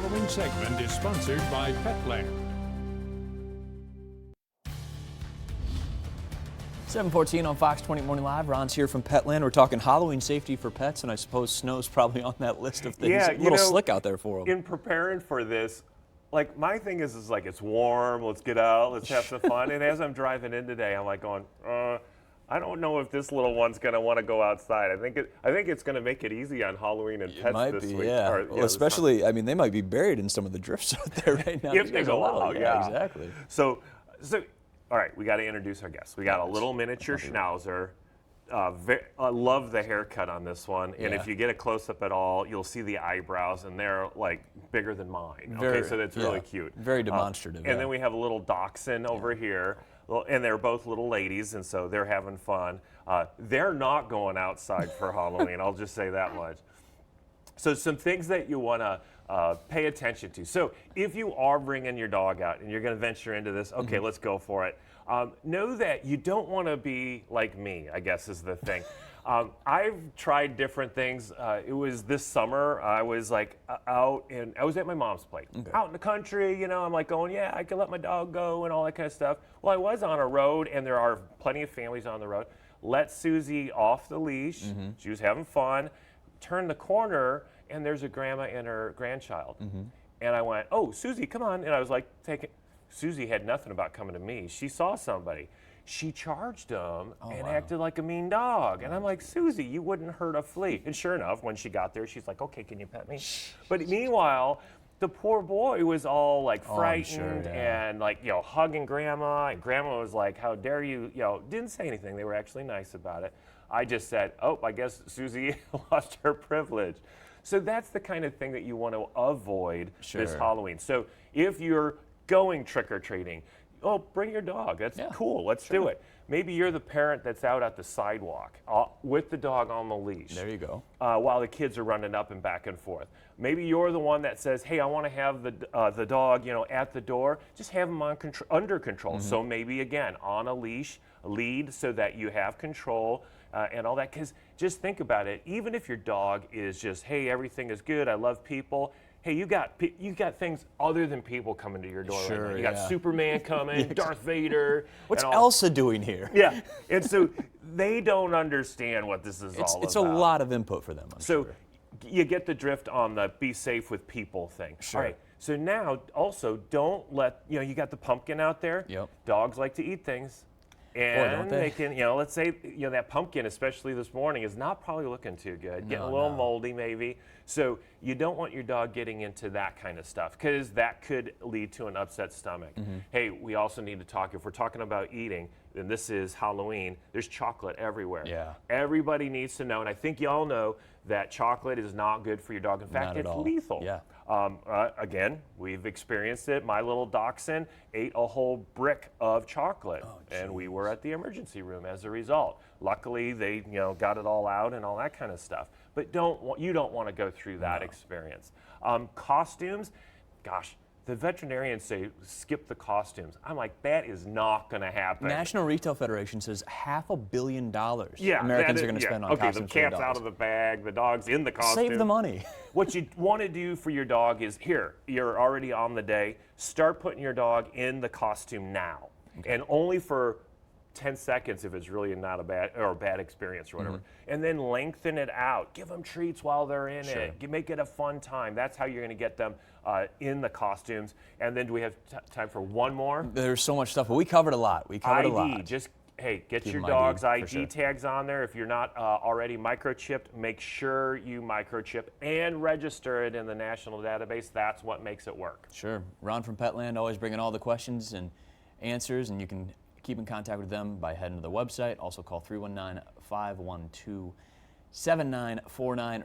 following segment is sponsored by Petland. 7:14 on Fox 20 Morning Live. Ron's here from Petland. We're talking Halloween safety for pets, and I suppose snow's probably on that list of things. Yeah, a little slick out there for them. In preparing for this, like my thing is like it's warm. Let's get out. Let's have some fun. And as I'm driving in today, I'm like going, I don't know if this little one's gonna want to go outside. I think it's gonna make it easy on Halloween and pets might this be, week. yeah. Or, well, especially, I mean, they might be buried in some of the drifts out there right now. If they go out, yeah, exactly. So, all right, we got to introduce our guests. We got a little miniature schnauzer. I love the haircut on this one, and if you get a close-up at all, you'll see the eyebrows, and they're like bigger than mine. Okay, so that's really cute. Very demonstrative. And then we have a little dachshund over here, and they're both little ladies, and so they're having fun. They're not going outside for Halloween, I'll just say that much. So some things that you want to pay attention to. So if you are bringing your dog out and you're going to venture into this, okay, let's go for it. Know that you don't want to be like me, I guess is the thing. I've tried different things. It was this summer, I was like out and I was at my mom's place. Out in the country, you know, I'm like going, yeah, I can let my dog go and all that kind of stuff. Well, I was on a road and there are plenty of families on the road. Let Susie off the leash. She was having fun. Turned the corner and there's a grandma and her grandchild. And I went, oh, Susie, come on. And I was like, Susie had nothing about coming to me. She saw somebody. She charged them and acted like a mean dog. And I'm like, Susie, you wouldn't hurt a flea. And sure enough, when she got there, she's like, okay, can you pet me? But meanwhile, the poor boy was all like frightened and like, you know, hugging grandma. And grandma was like, how dare you, you know, didn't say anything. They were actually nice about it. I just said, oh, I guess Susie lost her privilege. So that's the kind of thing that you want to avoid this Halloween. So if you're going trick-or-treating, oh, bring your dog. That's cool. Let's do it. Maybe you're the parent that's out at the sidewalk with the dog on the leash. There you go. While the kids are running up and back and forth. Maybe you're the one that says, hey, I want to have the dog, you know, at the door. Just have him on under control. So maybe, again, on a leash, a lead so that you have control and all that. Because just think about it. Even if your dog is just, hey, everything is good, I love people. Hey, you got things other than people coming to your door right now. You got Superman coming, Darth Vader. What's Elsa doing here? Yeah, and so they don't understand what this is all about. It's a lot of input for them, I'm sure. You get the drift on the be safe with people thing. All right, so now also don't let, you know, you got the pumpkin out there. Dogs like to eat things. And they can, you know, let's say, you know, that pumpkin, especially this morning, is not probably looking too good. Getting a little moldy maybe. So you don't want your dog getting into that kind of stuff because that could lead to an upset stomach. Hey, we also need to talk, if we're talking about eating, and this is Halloween, there's chocolate everywhere. Everybody needs to know, and I think you all know that chocolate is not good for your dog. In fact, it's lethal. Again, we've experienced it. My little dachshund ate a whole brick of chocolate, and we were at the emergency room as a result. Luckily, they, you know, got it all out and all that kind of stuff. But you don't want to go through that experience. Costumes, gosh. The veterinarians say skip the costumes. I'm like, that is not going to happen. National Retail Federation says $500 million Americans are going to spend on costumes. Okay, the cat's out of the bag, the dog's in the costume. Save the money. What you want to do for your dog is, here, you're already on the day, start putting your dog in the costume now. And only for 10 seconds if it's really not a bad experience or whatever. And then lengthen it out. Give them treats while they're in it. Make it a fun time. That's how you're going to get them in the costumes. And then do we have time for one more? There's so much stuff, but we covered a lot. Just, hey, get your dog's ID tags on there. If you're not already microchipped, make sure you microchip and register it in the national database. That's what makes it work. Ron from Petland always bringing all the questions and answers, and you can keep in contact with them by heading to the website. Also call 319-512-7949.